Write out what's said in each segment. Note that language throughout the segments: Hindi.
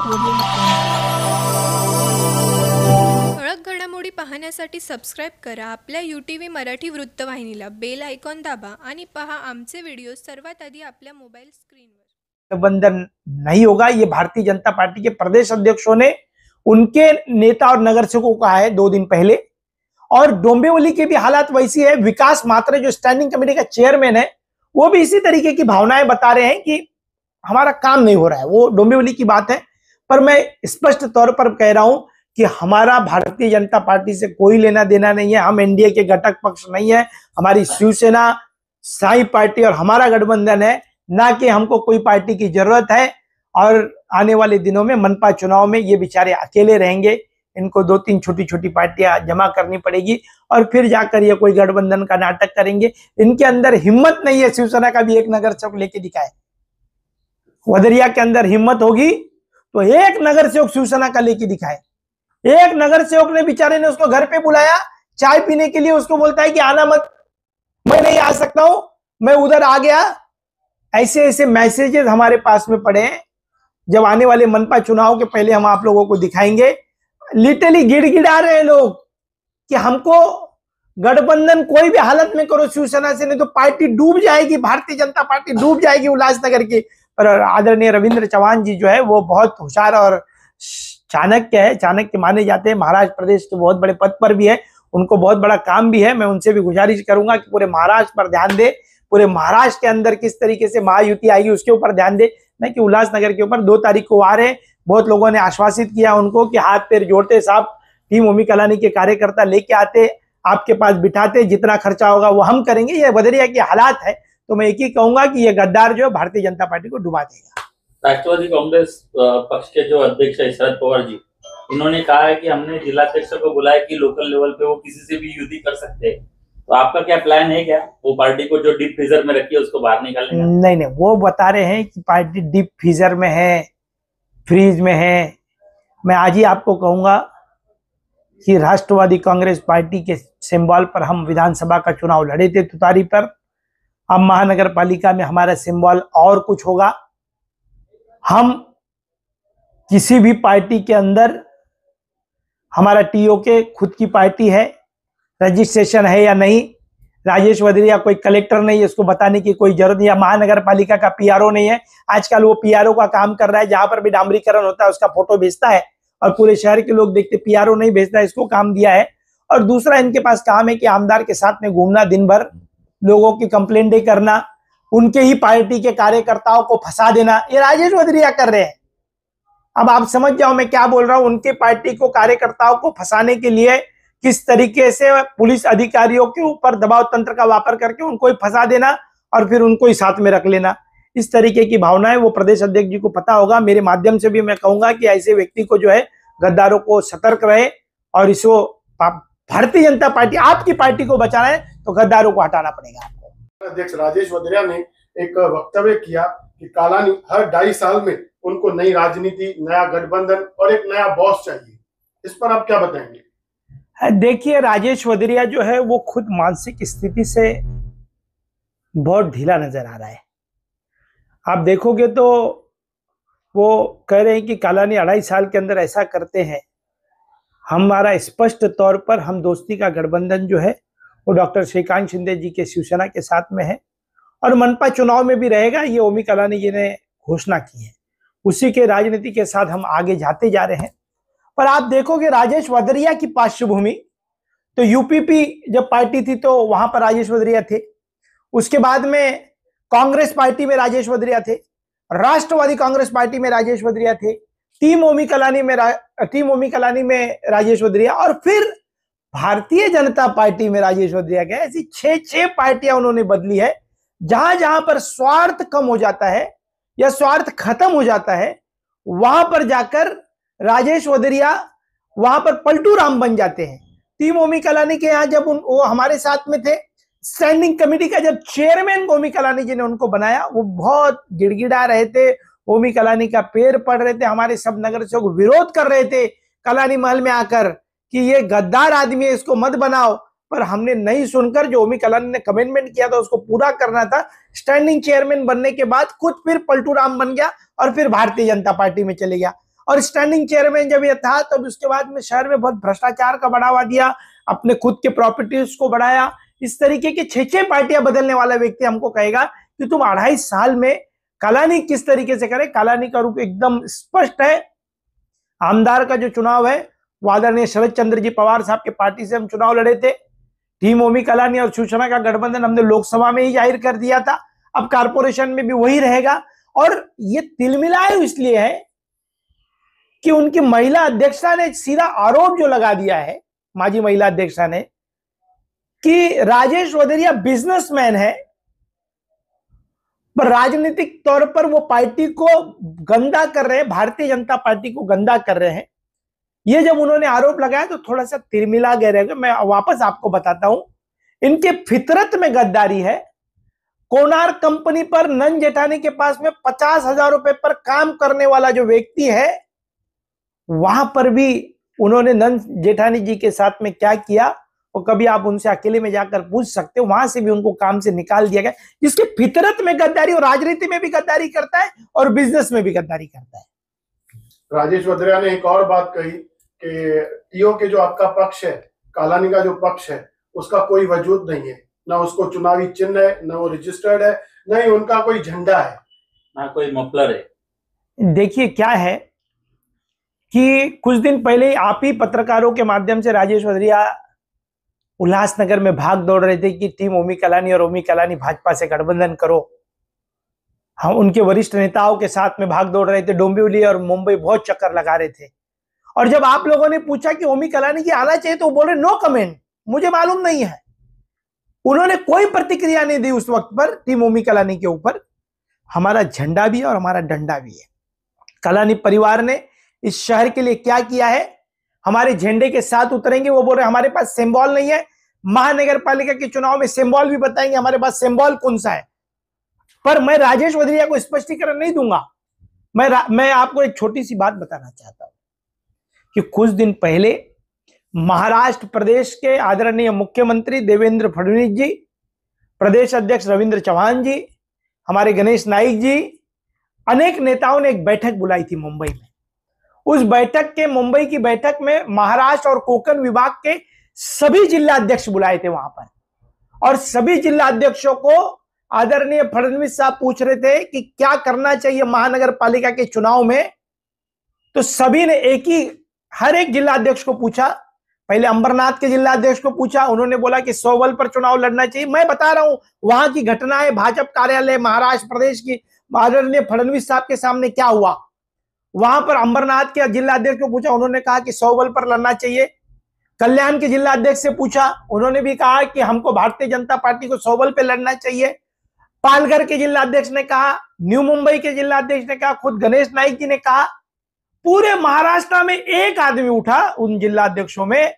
ठळक घडामोडी पाहण्यासाठी सबस्क्राईब करा आपल्या UTV मराठी वृत्तवाहिनीला, बेल आयकॉन दाबा आणि पहा आमचे व्हिडिओ सर्वात आधी आपल्या मोबाईल स्क्रीनवर। गठबंधन नहीं होगा, ये भारतीय जनता पार्टी के प्रदेश अध्यक्षों ने उनके नेता और नगर सेवकों को कहा है 2 दिन पहले। और डोंबिवली की भी हालात वैसी है। विकास मात्रे जो स्टैंडिंग कमेटी का चेयरमैन है वो भी इसी तरीके की भावनाएं बता रहे हैं कि हमारा काम नहीं हो रहा है। वो डोंबिवली की बात है, पर मैं स्पष्ट तौर पर कह रहा हूं कि हमारा भारतीय जनता पार्टी से कोई लेना देना नहीं है। हम एनडीए के घटक पक्ष नहीं है। हमारी शिवसेना, साई पार्टी और हमारा गठबंधन है, ना कि हमको कोई पार्टी की जरूरत है। और आने वाले दिनों में मनपा चुनाव में ये बेचारे अकेले रहेंगे। इनको 2-3 छोटी छोटी पार्टियां जमा करनी पड़ेगी और फिर जाकर ये कोई गठबंधन का नाटक करेंगे। इनके अंदर हिम्मत नहीं है शिवसेना का भी एक नगर सेवक लेके दिखाए। वदरिया के अंदर हिम्मत होगी तो एक नगर सेवक शिवसेना का लेके दिखाए। एक नगर सेवक ने बेचारे ने उसको घर पे बुलाया चाय पीने के लिए, उसको बोलता है कि आना मत, मैं नहीं आ सकता हूं, मैं उधर आ गया। ऐसे ऐसे मैसेजेस हमारे पास में पड़े हैं। जब आने वाले मनपा चुनाव के पहले हम आप लोगों को दिखाएंगे। लिटरली गिड़गिड़ा रहे हैं लोग कि हमको गठबंधन कोई भी हालत में करो शिवसेना से, नहीं तो पार्टी डूब जाएगी, भारतीय जनता पार्टी डूब जाएगी उल्लासनगर की। पर आदरणीय रविंद्र चौहान जी जो है वो बहुत होशियार और चाणक्य है, चाणक्य माने जाते हैं। महाराष्ट्र प्रदेश के बहुत बड़े पद पर भी है, उनको बहुत बड़ा काम भी है। मैं उनसे भी गुजारिश करूंगा कि पूरे महाराष्ट्र पर ध्यान दे, पूरे महाराष्ट्र के अंदर किस तरीके से महायुति आएगी उसके ऊपर ध्यान दे, नहीं कि उल्लासनगर के ऊपर। 2 तारीख को आ रहे। बहुत लोगों ने आश्वासित किया उनको कि हाथ पैर जोड़ते साहब, टीम ओमी कलानी के कार्यकर्ता लेके आते, आपके पास बिठाते, जितना खर्चा होगा वो हम करेंगे। ये बदरिया की हालात है, तो मैं एक ही कहूंगा कि ये गद्दार जो है भारतीय जनता पार्टी को डुबा देगा। राष्ट्रवादी कांग्रेस पक्ष के जो अध्यक्ष है शरद पवार जी, इन्होंने कहा है कि हमने जिलाध्यक्षों को बुलाया कि लोकल लेवल पे वो किसी से भी युति कर सकते हैं। तो आपका क्या प्लान है? क्या वो पार्टी को जो डीप फ्रीजर में रखी है उसको बाहर निकालने का? नहीं, वो बता रहे हैं कि पार्टी डीप फ्रीजर में है, फ्रीज में है। मैं आज ही आपको कहूंगा कि राष्ट्रवादी कांग्रेस पार्टी के सिंबल पर हम विधानसभा का चुनाव लड़े थे तुतारी पर। अब महानगर पालिका में हमारा सिंबल और कुछ होगा। हम किसी भी पार्टी के अंदर, हमारा टीओके खुद की पार्टी है, रजिस्ट्रेशन है या नहीं, राजेश वदरिया कोई कलेक्टर नहीं है, इसको बताने की कोई जरूरत नहीं है। महानगर पालिका का पीआरओ नहीं है। आजकल वो पीआरओ का काम कर रहा है, जहां पर भी डामरीकरण होता है उसका फोटो भेजता है और पूरे शहर के लोग देखते। पीआरओ नहीं भेजता, इसको काम दिया है। और दूसरा इनके पास काम है कि आमदार के साथ में घूमना, दिन भर लोगों की कंप्लेंटें करना, उनके ही पार्टी के कार्यकर्ताओं को फंसा देना। ये राजेश वदरिया कर रहे हैं। अब आप समझ जाओ मैं क्या बोल रहा हूं। उनके पार्टी को, कार्यकर्ताओं को फंसाने के लिए किस तरीके से पुलिस अधिकारियों के ऊपर दबाव तंत्र का वापर करके उनको ही फंसा देना और फिर उनको ही साथ में रख लेना, इस तरीके की भावनाएं वो प्रदेश अध्यक्ष जी को पता होगा। मेरे माध्यम से भी मैं कहूंगा कि ऐसे व्यक्ति को जो है, गद्दारों को सतर्क रहे और इसको भारतीय जनता पार्टी, आपकी पार्टी को बचाना है तो गद्दारों को हटाना पड़ेगा आपको। अध्यक्ष राजेश वदरिया ने एक वक्तव्य किया कि कालानी हर 2.5 साल में उनको नई राजनीति, नया गठबंधन और एक नया बॉस चाहिए। इस पर आप क्या बताएंगे? देखिए, राजेश वदरिया जो है वो खुद मानसिक स्थिति से बहुत ढीला नजर आ रहा है। आप देखोगे तो वो कह रहे हैं कि कालानी 2.5 साल के अंदर ऐसा करते हैं। हमारा स्पष्ट तौर पर हम दोस्ती का गठबंधन जो है वो डॉक्टर श्रीकांत शिंदे जी के शिवसेना के साथ में है और मनपा चुनाव में भी रहेगा। ये ओमी कलानी जी ने घोषणा की है, उसी के राजनीति के साथ हम आगे जाते जा रहे हैं। पर आप देखोगे राजेश वदरिया की पार्श्वभूमि तो यूपीपी जब पार्टी थी तो वहां पर राजेश वदरिया थे। उसके बाद में कांग्रेस पार्टी में राजेश वदरिया थे, राष्ट्रवादी कांग्रेस पार्टी में राजेश वदरिया थे, टीम ओमी कलानी में राजेश वदरिया, और फिर भारतीय जनता पार्टी में राजेश वदरिया गए। ऐसी 6 पार्टियां उन्होंने बदली है। जहां जहां पर स्वार्थ कम हो जाता है या स्वार्थ खत्म हो जाता है, वहां पर जाकर राजेश वदरिया वहां पर पलटू राम बन जाते हैं। टीम ओमी कलानी के यहाँ जब वो हमारे साथ में थे, स्टैंडिंग कमेटी का जब चेयरमैन ओमी कलानी जी ने उनको बनाया, वो बहुत गिड़गिड़ा रहे थे, ओमी कलानी का पैर पड़ रहे थे। हमारे सब नगर सेवक विरोध कर रहे थे कलानी महल में आकर कि ये गद्दार आदमी है, इसको मत बनाओ। पर हमने नहीं सुनकर जो ओमी कलानी ने कमिटमेंट किया था उसको पूरा करना था। स्टैंडिंग चेयरमैन बनने के बाद खुद फिर पलटू राम बन गया और फिर भारतीय जनता पार्टी में चले गया। और स्टैंडिंग चेयरमैन जब ये था तब उसके बाद में शहर में बहुत भ्रष्टाचार का बढ़ावा दिया, अपने खुद के प्रॉपर्टीज को बढ़ाया। इस तरीके के 6 पार्टियां बदलने वाला व्यक्ति हमको कहेगा कि तुम 2.5 साल में कालानी किस तरीके से करे। कालानी का रुख एकदम स्पष्ट है। आमदार का जो चुनाव है वो आदरणीय शरद चंद्र जी पवार साहब के पार्टी से हम चुनाव लड़े थे। टीम ओमी कलानी और शिवसेना का गठबंधन हमने लोकसभा में ही जाहिर कर दिया था, अब कारपोरेशन में भी वही रहेगा। और ये तिलमिलाए इसलिए है कि उनकी महिला अध्यक्षा ने सीधा आरोप जो लगा दिया है, माजी महिला अध्यक्षा ने, कि राजेश वधेरिया बिजनेसमैन है पर राजनीतिक तौर पर वो पार्टी को गंदा कर रहे हैं, भारतीय जनता पार्टी को गंदा कर रहे हैं। ये जब उन्होंने आरोप लगाया तो थोड़ा सा तिलमिला गए रहेगा। मैं वापस आपको बताता हूं, इनके फितरत में गद्दारी है। कोणार्क कंपनी पर नंद जेठानी के पास में 50,000 रुपए पर काम करने वाला जो व्यक्ति है, वहां पर भी उन्होंने नंद जेठानी जी के साथ में क्या किया और कभी आप उनसे अकेले में जाकर पूछ सकते हो। वहां से भी उनको काम से निकाल दिया गया, जिसके फितरत में गद्दारी, और राजनीति में भी गद्दारी करता है और बिजनेस में भी गद्दारी करता है। राजेश वधेरिया ने एक और बात कही कि टीओ के जो आपका पक्ष है, कालानी का जो पक्ष है, उसका कोई वजूद नहीं है, ना उसको चुनावी चिन्ह है, ना वो रजिस्टर्ड है, ना ही उनका कोई झंडा है, ना कोई मफलर है। देखिए क्या है कि कुछ दिन पहले आप ही पत्रकारों के माध्यम से राजेश वधेरिया उल्लासनगर में भाग दौड़ रहे थे कि टीम ओमी कलानी और ओमी कलानी भाजपा से गठबंधन करो। हम उनके वरिष्ठ नेताओं के साथ में भाग दौड़ रहे थे, डोंबिवली और मुंबई बहुत चक्कर लगा रहे थे। और जब आप लोगों ने पूछा कि ओमी कलानी की आना चाहिए तो वो बोल रहे नो कमेंट, मुझे मालूम नहीं है। उन्होंने कोई प्रतिक्रिया नहीं दी उस वक्त पर टीम ओमी कलानी के ऊपर। हमारा झंडा भी है और हमारा डंडा भी है। कलानी परिवार ने इस शहर के लिए क्या किया है, हमारे झंडे के साथ उतरेंगे। वो बोल रहे हमारे पास सिंबल नहीं है, महानगर पालिका के चुनाव में सिंबल भी बताएंगे हमारे पास सिंबल कौन सा है। पर मैं राजेश वधेरिया को स्पष्टीकरण नहीं दूंगा। मैं आपको एक छोटी सी बात बताना चाहता हूं कि कुछ दिन पहले महाराष्ट्र प्रदेश के आदरणीय मुख्यमंत्री देवेंद्र फडणवीस जी, प्रदेश अध्यक्ष रविंद्र चौहान जी, हमारे गणेश नाइक जी, अनेक नेताओं ने एक बैठक बुलाई थी मुंबई में। उस बैठक के, मुंबई की बैठक में महाराष्ट्र और कोंकण विभाग के सभी जिला अध्यक्ष बुलाए थे वहां पर। और सभी जिला अध्यक्षों को आदरणीय फडणवीस साहब पूछ रहे थे कि क्या करना चाहिए महानगर पालिका के चुनाव में। तो सभी ने हर एक जिला अध्यक्ष को पूछा। पहले अंबरनाथ के जिला अध्यक्ष को पूछा, उन्होंने बोला कि 100 बल पर चुनाव लड़ना चाहिए। मैं बता रहा हूं वहां की घटनाएं, भाजपा कार्यालय महाराष्ट्र प्रदेश की आदरणीय फडणवीस साहब के सामने क्या हुआ। वहां पर अंबरनाथ के जिला अध्यक्ष को पूछा, उन्होंने कहा कि 100 बल पर लड़ना चाहिए। कल्याण के जिला अध्यक्ष से पूछा, उन्होंने भी कहा कि हमको भारतीय जनता पार्टी को 100 बल पे लड़ना चाहिए। पालघर के जिला अध्यक्ष ने कहा, न्यू मुंबई के जिला अध्यक्ष ने कहा, खुद गणेश नाइक जी ने कहा। पूरे महाराष्ट्र में एक आदमी उठा उन जिला अध्यक्षों में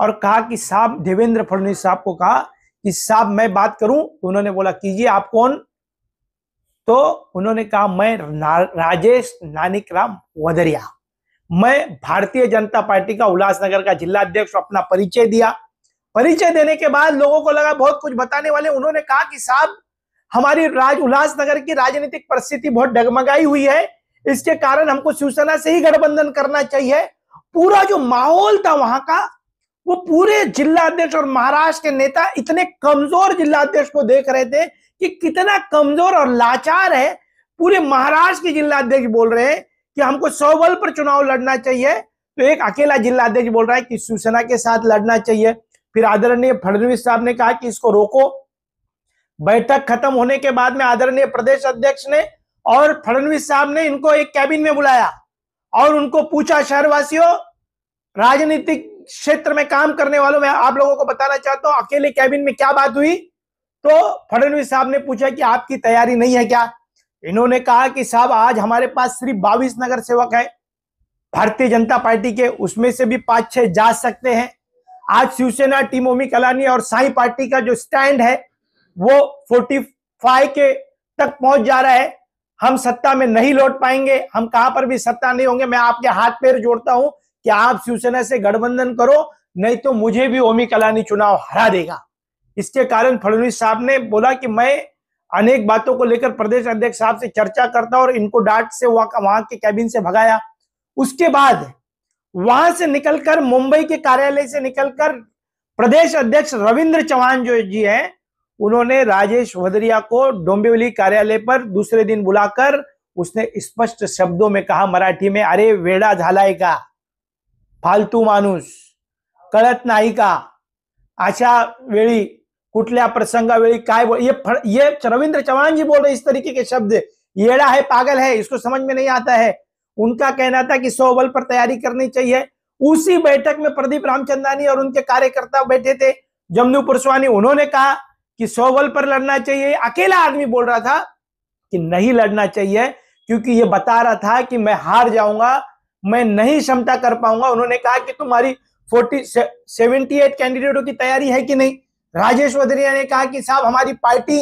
और कहा कि साहब, देवेंद्र फडणवीस साहब को कहा कि साहब मैं बात करूं। तो उन्होंने बोला कीजिए, आप कौन? तो उन्होंने कहा मैं राजेश नानिकराम वधेरिया, मैं भारतीय जनता पार्टी का उल्लासनगर का जिला अध्यक्ष। अपना परिचय दिया। परिचय देने के बाद लोगों को लगा बहुत कुछ बताने वाले। उन्होंने कहा कि साहब, हमारी उल्लासनगर की राजनीतिक परिस्थिति बहुत डगमगाई हुई है, इसके कारण हमको शिवसेना से ही गठबंधन करना चाहिए। पूरा जो माहौल था वहां का, वो पूरे जिला अध्यक्ष और महाराष्ट्र के नेता इतने कमजोर जिला अध्यक्ष को देख रहे थे कि कितना कमजोर और लाचार है। पूरे महाराष्ट्र के जिला अध्यक्ष बोल रहे हैं कि हमको 100 बल पर चुनाव लड़ना चाहिए, तो एक अकेला जिला अध्यक्ष बोल रहा है कि शिवसेना के साथ लड़ना चाहिए। फिर आदरणीय फडणवीस साहब ने कहा कि इसको रोको। बैठक खत्म होने के बाद में आदरणीय प्रदेश अध्यक्ष ने और फडणवीस साहब ने इनको एक कैबिन में बुलाया और उनको पूछा, शहरवासियों, राजनीतिक क्षेत्र में काम करने वालों, मैं आप लोगों को बताना चाहता हूं अकेले कैबिन में क्या बात हुई। तो फडणवीस साहब ने पूछा कि आपकी तैयारी नहीं है क्या? इन्होंने कहा कि साहब, आज हमारे पास सिर्फ 22 नगर सेवक है भारतीय जनता पार्टी के, उसमें से भी 5-6 जा सकते हैं। आज शिवसेना, टीम ओमी कलानी और साई पार्टी का जो स्टैंड है वो 45 के तक पहुंच जा रहा है। हम सत्ता में नहीं लौट पाएंगे, हम कहां पर भी सत्ता नहीं होंगे। मैं आपके हाथ पैर जोड़ता हूं कि आप शिवसेना से गठबंधन करो, नहीं तो मुझे भी ओमी कलानी चुनाव हरा देगा। इसके कारण फडणवीस साहब ने बोला कि मैं अनेक बातों को लेकर प्रदेश अध्यक्ष साहब से चर्चा करता और इनको डांट से वहां के कैबिन से भगाया। उसके बाद वहां से निकलकर मुंबई के कार्यालय से निकलकर प्रदेश अध्यक्ष रविंद्र चौहान जो जी हैं, उन्होंने राजेश भदौरिया को डोंबिवली कार्यालय पर दूसरे दिन बुलाकर उसने स्पष्ट शब्दों में कहा मराठी में, अरे वेडा झालाय का, फालतू माणूस, कळत नाही का, अशा वेळी कुठल्या प्रसंगावेळी काय बोल, ये रविंद्र चौहान जी बोल रहे इस तरीके के शब्द, येड़ा है, पागल है, इसको समझ में नहीं आता है। उनका कहना था कि 100 बल पर तैयारी करनी चाहिए। उसी बैठक में प्रदीप रामचंदानी और उनके कार्यकर्ता बैठे थे, जमनू पुरस्वानी, उन्होंने कहा कि 100 बल पर लड़ना चाहिए। अकेला आदमी बोल रहा था कि नहीं लड़ना चाहिए, क्योंकि ये बता रहा था कि मैं हार जाऊंगा, मैं नहीं क्षमता कर पाऊंगा। उन्होंने कहा कि तुम्हारी 78 कैंडिडेटों की तैयारी है कि नहीं। राजेश भदौरिया ने कहा कि साहब हमारी पार्टी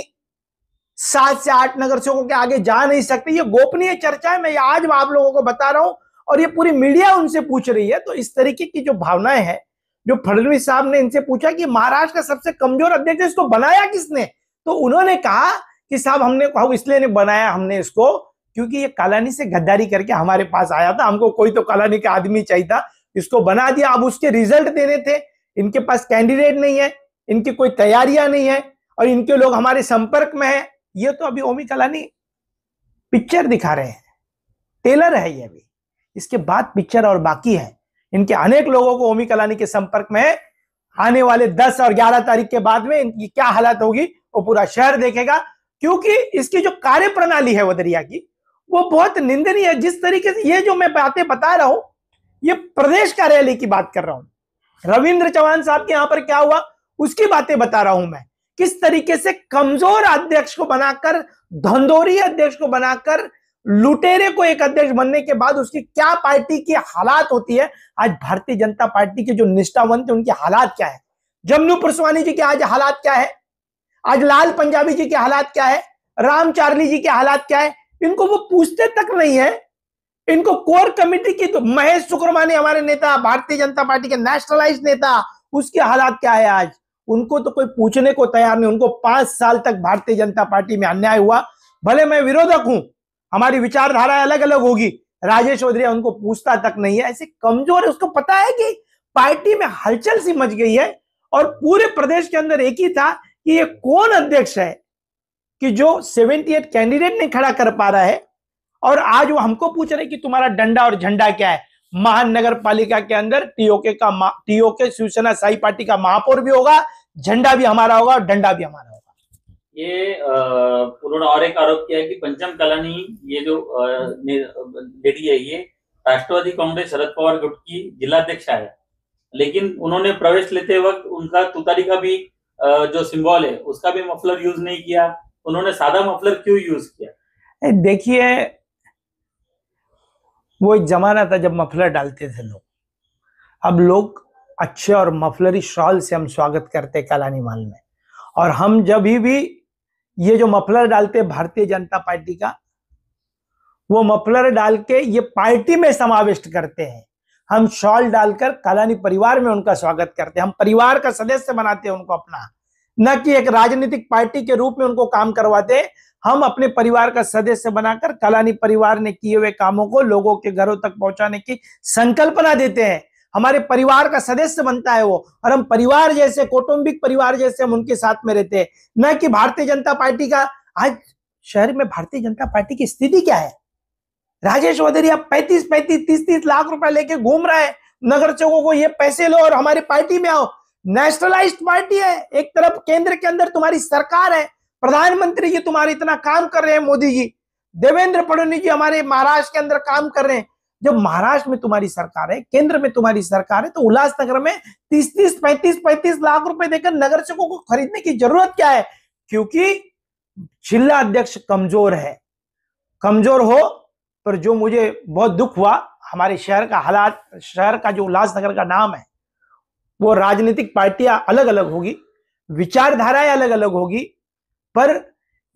7 से 8 नगर सेवकों के आगे जा नहीं सकती। ये गोपनीय चर्चा है, मैं आज आप लोगों को बता रहा हूं और ये पूरी मीडिया उनसे पूछ रही है। तो इस तरीके की जो भावनाएं हैं, जो फडणवीस साहब ने इनसे पूछा कि महाराष्ट्र का सबसे कमजोर अध्यक्ष है, इसको बनाया किसने, तो उन्होंने कहा कि साहब हमने इसलिए नहीं बनाया हमने इसको, क्योंकि ये कालानी से गद्दारी करके हमारे पास आया था, हमको कोई तो कालानी का आदमी चाहिए था, इसको बना दिया। अब उसके रिजल्ट देने थे, इनके पास कैंडिडेट नहीं है, इनकी कोई तैयारियां नहीं है और इनके लोग हमारे संपर्क में है। ये तो अभी ओमी कलानी पिक्चर दिखा रहे हैं, टेलर है ये अभी, इसके बाद पिक्चर और बाकी है। इनके अनेक लोगों को ओमी कलानी के संपर्क में है। आने वाले 10 और 11 तारीख के बाद में इनकी क्या हालत होगी वो पूरा शहर देखेगा, क्योंकि इसकी जो कार्य प्रणाली है भदौरिया की वो बहुत निंदनीय है। जिस तरीके से ये जो मैं बातें बता रहा हूं, ये प्रदेश कार्यालय की बात कर रहा हूं। रविंद्र चौहान साहब के यहां पर क्या हुआ उसकी बातें बता रहा हूं मैं, किस तरीके से कमजोर अध्यक्ष को बनाकर, धंधोरी अध्यक्ष को बनाकर, लुटेरे को एक अध्यक्ष बनने के बाद उसकी क्या पार्टी की हालात होती है। आज भारतीय जनता पार्टी के जो निष्ठावंत उनकी हालात क्या है, जमनू पुरस्वानी जी के आज हालात क्या है, आज लाल पंजाबी जी के हालात क्या है, राम चार्ली जी के हालात क्या है, इनको वो पूछते तक नहीं है। इनको कोर कमेटी की, तो महेश शुक्रमानी हमारे नेता, भारतीय जनता पार्टी के नेशनलाइज्ड नेता, उसके हालात क्या है आज, उनको तो कोई पूछने को तैयार नहीं। उनको 5 साल तक भारतीय जनता पार्टी में अन्याय हुआ, भले मैं विरोधक हूं, हमारी विचारधारा अलग अलग होगी, राजेश भदौरिया उनको पूछता तक नहीं है। ऐसे कमजोर है, उसको पता है कि पार्टी में हलचल सी मच गई है और पूरे प्रदेश के अंदर एक ही था कि ये कौन अध्यक्ष है कि जो 78 कैंडिडेट नहीं खड़ा कर पा रहा है। और आज वो हमको पूछ रहे कि तुम्हारा डंडा और झंडा क्या है। महानगर पालिका के अंदर टीओके शिवसेना साई पार्टी का महापौर भी होगा, झंडा भी हमारा होगा और डंडा भी हमारा होगा। ये उन्होंने और एक आरोप किया कि पंचम कलानी ये जो लेडी है ये राष्ट्रवादी कांग्रेस शरद पवार गुट की जिलाध्यक्ष है, लेकिन उन्होंने प्रवेश लेते वक्त उनका तुतारी का भी जो सिंबल है उसका भी मफलर यूज नहीं किया। उन्होंने सादा मफलर क्यों यूज किया? देखिए, वो एक जमाना था जब मफलर डालते थे लोग, अब लोग अच्छे और मफलरी शॉल से हम स्वागत करते कालानी माल में। और हम जब भी ये जो मफलर डालते भारतीय जनता पार्टी का, वो मफलर डाल के ये पार्टी में समाविष्ट करते हैं। हम शॉल डालकर कालानी परिवार में उनका स्वागत करते हैं, हम परिवार का सदस्य बनाते हैं उनको अपना, न कि एक राजनीतिक पार्टी के रूप में उनको काम करवाते। हम अपने परिवार का सदस्य बनाकर कालानी परिवार ने किए हुए कामों को लोगों के घरों तक पहुंचाने की संकल्पना देते हैं। हमारे परिवार का सदस्य बनता है वो, और हम परिवार जैसे, कौटुंबिक परिवार जैसे हम उनके साथ में रहते हैं, न कि भारतीय जनता पार्टी का। आज शहर में भारतीय जनता पार्टी की स्थिति क्या है? राजेश भदौरिया 35-30 लाख रुपए लेके घूम रहा है नगर सेवकों को, ये पैसे लो और हमारी पार्टी में आओ। नेशनलाइज्ड पार्टी है, एक तरफ केंद्र के अंदर तुम्हारी सरकार है, प्रधानमंत्री जी तुम्हारे इतना काम कर रहे हैं, मोदी जी, देवेंद्र फडणवीस जी हमारे महाराष्ट्र के अंदर काम कर रहे हैं। जब महाराष्ट्र में तुम्हारी सरकार है, केंद्र में तुम्हारी सरकार है, तो उल्लासनगर में 35 लाख रुपए देकर नगर सेवकों को खरीदने की जरूरत क्या है? क्योंकि जिला अध्यक्ष कमजोर है। कमजोर हो, पर जो मुझे बहुत दुख हुआ, हमारे शहर का हालात, शहर का जो उल्लासनगर का नाम है, वो राजनीतिक पार्टियां अलग अलग होगी, विचारधाराएं अलग अलग होगी, पर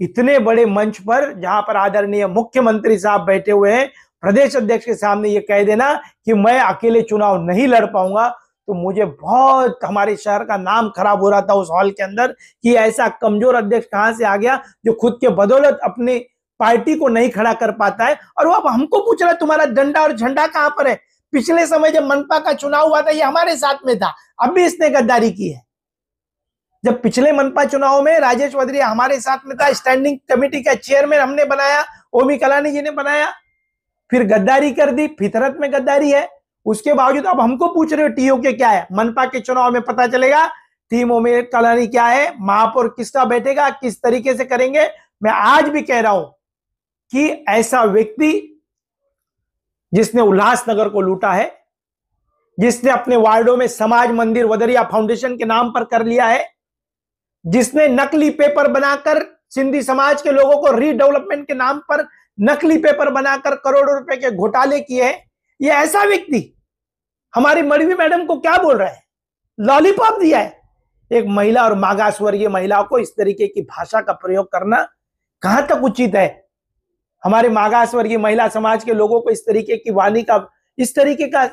इतने बड़े मंच पर जहां पर आदरणीय मुख्यमंत्री साहब बैठे हुए हैं, प्रदेश अध्यक्ष के सामने ये कह देना कि मैं अकेले चुनाव नहीं लड़ पाऊंगा, तो मुझे बहुत, हमारे शहर का नाम खराब हो रहा था उस हॉल के अंदर कि ऐसा कमजोर अध्यक्ष कहां से आ गया जो खुद के बदौलत अपने पार्टी को नहीं खड़ा कर पाता है। और वो अब हमको पूछ रहा है तुम्हारा डंडा और झंडा कहां पर है। पिछले समय जब मनपा का चुनाव हुआ था ये हमारे साथ में था, अब भी इसने गद्दारी की है। जब पिछले मनपा चुनाव में राजेश वदरिया हमारे साथ में था, स्टैंडिंग कमेटी का चेयरमैन हमने बनाया, ओमी कलानी जी ने बनाया, फिर गद्दारी कर दी, फितरत में गद्दारी है। उसके बावजूद अब हमको पूछ रहे हो टीओ के क्या है। मनपा के चुनाव में पता चलेगा टीम ओमी कलानी क्या है, महापौर किसका बैठेगा, किस तरीके से करेंगे। मैं आज भी कह रहा हूं कि ऐसा व्यक्ति जिसने उल्लासनगर को लूटा है, जिसने अपने वार्डों में समाज मंदिर वदरिया फाउंडेशन के नाम पर कर लिया है, जिसने नकली पेपर बनाकर सिंधी समाज के लोगों को रीडेवलपमेंट के नाम पर नकली पेपर बनाकर करोड़ों रुपए के घोटाले किए हैं, ये ऐसा व्यक्ति हमारी मड़वी मैडम को क्या बोल रहा है, लॉलीपॉप दिया है। एक महिला और मागास वर्गीय महिला को इस तरीके की भाषा का प्रयोग करना कहां तक उचित है। हमारे मागास वर्गीय महिला समाज के लोगों को इस तरीके की वाणी का, इस तरीके का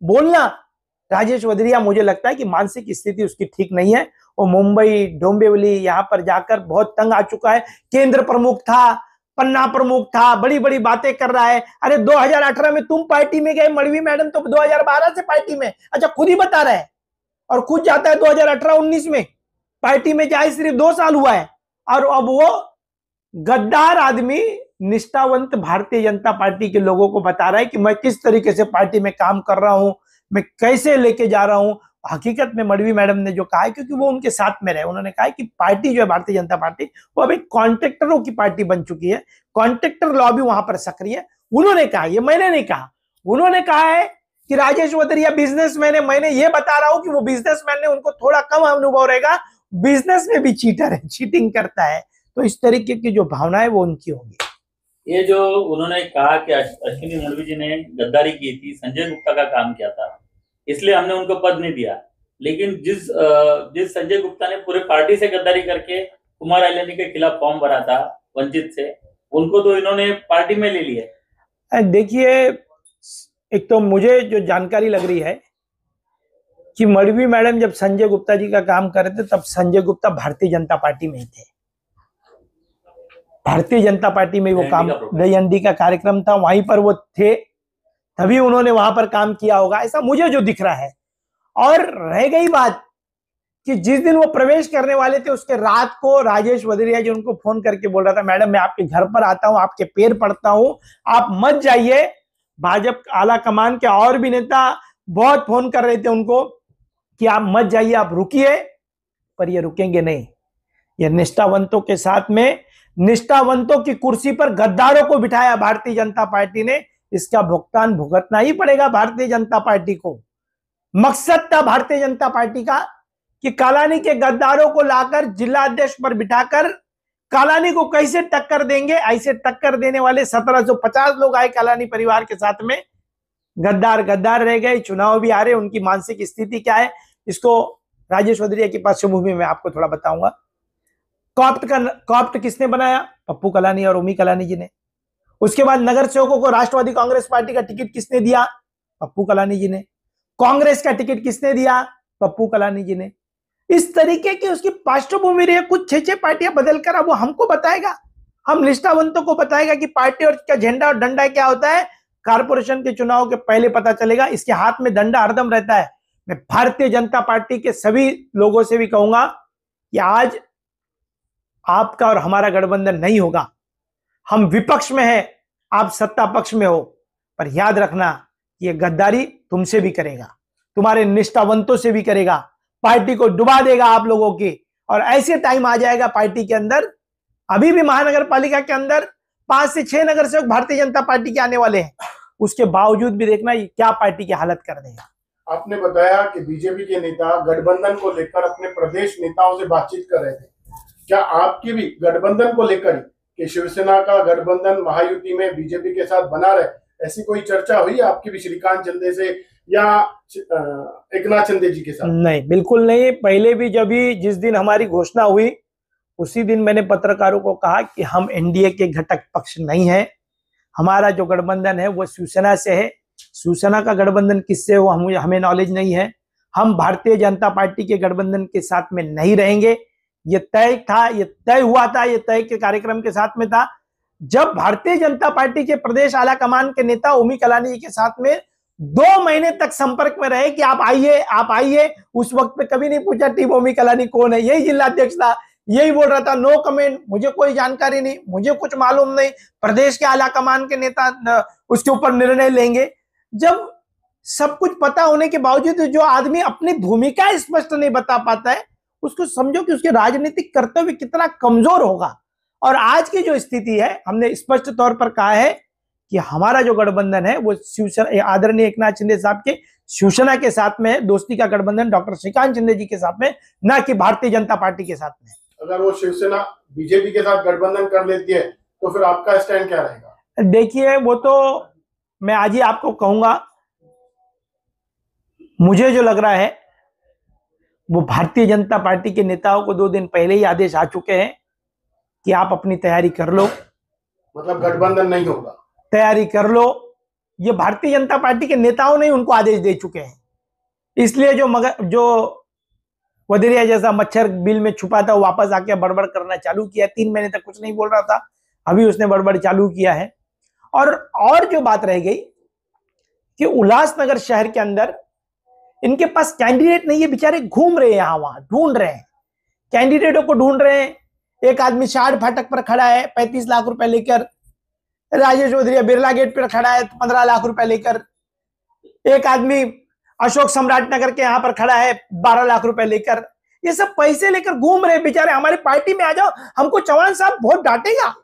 बोलना, राजेश वदरिया मुझे लगता है कि मानसिक स्थिति उसकी ठीक नहीं है। वो मुंबई डोंबिवली यहां पर जाकर बहुत तंग आ चुका है। केंद्र प्रमुख था, पन्ना प्रमुख था, बड़ी बड़ी बातें कर रहा है। अरे 2018 में तुम पार्टी में गए, मड़वी मैडम तो 2012 से पार्टी में, अच्छा खुद ही बता रहा है, और खुद जाता है 2018-19 में पार्टी में जाए, सिर्फ 2 साल हुआ है। और अब वो गद्दार आदमी निष्ठावंत भारतीय जनता पार्टी के लोगों को बता रहा है कि मैं किस तरीके से पार्टी में काम कर रहा हूं, मैं कैसे लेके जा रहा हूं। हकीकत में मड़वी मैडम ने जो कहा है, क्योंकि वो उनके साथ में रहे, उन्होंने कहा है कि पार्टी जो है भारतीय जनता पार्टी वो अब एक कॉन्ट्रैक्टरों की पार्टी बन चुकी है, कॉन्ट्रैक्टर लॉबी वहां पर सक्रिय है। उन्होंने कहा, ये मैंने नहीं कहा, उन्होंने कहा है कि राजेश वदरिया बिजनेसमैन है। मैंने ये बता रहा हूं कि वो बिजनेसमैन है, उनको थोड़ा कम अनुभव रहेगा, बिजनेस में भी चीटर है, चीटिंग करता है। तो इस तरीके की जो भावना है वो उनकी होगी। ये जो उन्होंने कहा कि अश्विनी मड़वी जी ने गद्दारी की थी, संजय गुप्ता का काम किया था, इसलिए हमने उनको पद नहीं दिया। लेकिन जिस संजय गुप्ता ने पूरे पार्टी से गद्दारी करके कुमार आइलैंडी के खिलाफ फॉर्म भरा था वंचित से, उनको तो इन्होंने पार्टी में ले लिया। देखिए, एक तो मुझे जो जानकारी लग रही है कि मड़वी मैडम जब संजय गुप्ता जी का काम कर रहे थे, तब संजय गुप्ता भारतीय जनता पार्टी में ही थे। भारतीय जनता पार्टी में वो काम, दही अंडी का कार्यक्रम था, वहीं पर वो थे, तभी उन्होंने वहां पर काम किया होगा, ऐसा मुझे जो दिख रहा है। और रह गई बात कि जिस दिन वो प्रवेश करने वाले थे, उसके रात को राजेश वदरिया जी उनको फोन करके बोल रहा था, मैडम मैं आपके घर पर आता हूं, आपके पैर पड़ता हूं, आप मत जाइए। भाजपा आला कमान के और भी नेता बहुत फोन कर रहे थे उनको कि आप मत जाइए, आप रुकिए, पर ये रुकेंगे नहीं। ये निष्ठावंतों के साथ में, निष्ठावंतों की कुर्सी पर गद्दारों को बिठाया भारतीय जनता पार्टी ने, इसका भुगतान भुगतना ही पड़ेगा भारतीय जनता पार्टी को। मकसद था भारतीय जनता पार्टी का कि कालानी के गद्दारों को लाकर जिला अध्यक्ष पर बिठाकर कालानी को कैसे टक्कर देंगे। ऐसे टक्कर देने वाले 1750 लोग आए कालानी परिवार के साथ में, गद्दार गद्दार रह गए, चुनाव भी आ रहे, उनकी मानसिक स्थिति क्या है, इसको राजेश वदरिया की पृष्ठभूमि में आपको थोड़ा बताऊंगा। कॉप्ट किसने बनाया? पप्पू कलानी और ओमी कलानी जी ने। उसके बाद नगर सेवकों को राष्ट्रवादी कांग्रेस पार्टी का टिकट किसने दिया? पप्पू कलानी जी ने। कांग्रेस का टिकट किसने दिया? पप्पू कलानी जी ने। इस तरीके की उसकी पृष्ठभूमि रही है। कुछ 6 पार्टियां बदलकर अब वो हमको बताएगा, हम निष्ठावंतों को बताएगा कि पार्टी और का झंडा और डंडा क्या होता है। कारपोरेशन के चुनाव के पहले पता चलेगा, इसके हाथ में डंडा हरदम रहता है। मैं भारतीय जनता पार्टी के सभी लोगों से भी कहूंगा कि आज आपका और हमारा गठबंधन नहीं होगा। हम विपक्ष में हैं, आप सत्ता पक्ष में हो, पर याद रखना ये गद्दारी तुमसे भी करेगा, तुम्हारे निष्ठावंतों से भी करेगा, पार्टी को डुबा देगा आप लोगों की। और ऐसे टाइम आ जाएगा पार्टी के अंदर, अभी भी महानगर पालिका के अंदर 5 से 6 नगर सेवक भारतीय जनता पार्टी के आने वाले हैं, उसके बावजूद भी देखना ये क्या पार्टी की हालत कर देगा। आपने बताया कि बीजेपी के नेता गठबंधन को लेकर अपने प्रदेश नेताओं से बातचीत कर रहे थे, क्या आपकी भी गठबंधन को लेकर कि शिवसेना का गठबंधन महायुति में बीजेपी के साथ बना रहे, ऐसी कोई चर्चा हुई आपकी भी श्रीकांत शिंदे से या एकनाथ शिंदे जी के साथ? नहीं, बिल्कुल नहीं। पहले भी जब जिस दिन हमारी घोषणा हुई उसी दिन मैंने पत्रकारों को कहा कि हम एनडीए के घटक पक्ष नहीं है, हमारा जो गठबंधन है वो शिवसेना से है। शिवसेना का गठबंधन किससे हो हमें नॉलेज नहीं है। हम भारतीय जनता पार्टी के गठबंधन के साथ में नहीं रहेंगे। ये तय था, ये तय हुआ था, ये तय के कार्यक्रम के साथ में था। जब भारतीय जनता पार्टी के प्रदेश आला कमान के नेता ओमी कलानी जी के साथ में 2 महीने तक संपर्क में रहे कि आप आइए, उस वक्त पे कभी नहीं पूछा टीम ओमी कलानी कौन है। यही जिलाध्यक्ष था, यही बोल रहा था नो कमेंट, मुझे कोई जानकारी नहीं, मुझे कुछ मालूम नहीं, प्रदेश के आला कमान के नेता उसके ऊपर निर्णय लेंगे। जब सब कुछ पता होने के बावजूद जो आदमी अपनी भूमिका स्पष्ट नहीं बता पाता है, उसको समझो कि उसके राजनीतिक कर्तव्य कितना कमजोर होगा। और आज की जो स्थिति है, हमने स्पष्ट तौर पर कहा है कि हमारा जो गठबंधन है वो शिवसेना, आदरणीय एकनाथ शिंदे साहब के शिवसेना के साथ में है, दोस्ती का गठबंधन डॉक्टर श्रीकांत शिंदे जी के साथ में, ना कि भारतीय जनता पार्टी के साथ में। अगर वो शिवसेना बीजेपी के साथ गठबंधन कर लेती है तो फिर आपका स्टैंड क्या रहेगा? देखिए, वो तो मैं आज ही आपको कहूंगा। मुझे जो लग रहा है वो भारतीय जनता पार्टी के नेताओं को 2 दिन पहले ही आदेश आ चुके हैं कि आप अपनी तैयारी कर लो, मतलब गठबंधन नहीं होगा, तैयारी कर लो। ये भारतीय जनता पार्टी के नेताओं ने उनको आदेश दे चुके हैं। इसलिए जो वधेरिया जैसा मच्छर बिल में छुपा था वो वापस आके बड़बड़ करना चालू किया। 3 महीने तक कुछ नहीं बोल रहा था, अभी उसने बड़बड़ चालू किया है। और जो बात रह गई कि उल्लासनगर शहर के अंदर इनके पास कैंडिडेट नहीं है, बेचारे घूम रहे हैं, यहां वहां ढूंढ रहे हैं, कैंडिडेटों को ढूंढ रहे हैं। एक आदमी शाड़ फाटक पर खड़ा है 35 लाख रुपए लेकर, राजेश वधेरिया बिरला गेट पर खड़ा है 15 लाख रुपए लेकर, एक आदमी अशोक सम्राट नगर के यहां पर खड़ा है 12 लाख रुपए लेकर। ये सब पैसे लेकर घूम रहे बेचारे। हमारी पार्टी में आ जाओ, हमको चौहान साहब बहुत डांटेगा,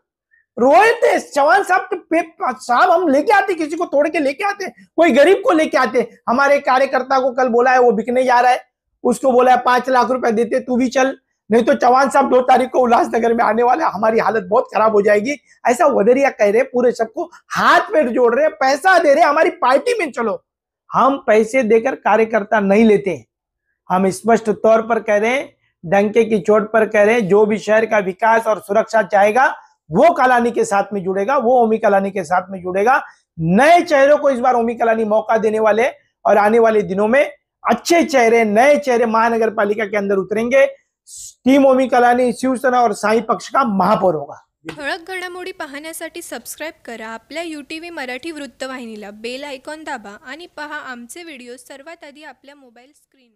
रोए थे चौहान साहब हम लेके आते, किसी को तोड़ के लेके आते, कोई गरीब को लेके आते। हमारे कार्यकर्ता को कल बोला है, वो बिकने जा रहा है, उसको बोला है 5 लाख रुपए देते तू भी चल, नहीं तो चौहान साहब 2 तारीख को उल्लासनगर में आने वाले, हमारी हालत बहुत खराब हो जाएगी। ऐसा वधेरिया कह रहे, पूरे सबको हाथ में जोड़ रहे, पैसा दे रहे, हमारी पार्टी में चलो। हम पैसे देकर कार्यकर्ता नहीं लेते, हम स्पष्ट तौर पर कह रहे हैं, डंके की चोट पर कह रहे हैं, जो भी शहर का विकास और सुरक्षा चाहेगा वो कलानी के साथ में जुड़ेगा, वो ओमी कलानी के साथ में जुड़ेगा। नए चेहरों को इस बार ओमी कलानी मौका देने वाले, और आने वाले दिनों में अच्छे चेहरे, नए चेहरे महानगर पालिका के अंदर उतरेंगे। टीम ओमी कलानी शिवसेना और साई पक्ष का महापौर होगा। ठळक घडामोडी पाहण्यासाठी सबस्क्राईब करा आपल्या UTV मराठी वृत्तवाहिनीला, बेल आयकॉन दाबा आणि पहा आमचे व्हिडिओ सर्वात आधी आपल्या मोबाईल स्क्रीनवर।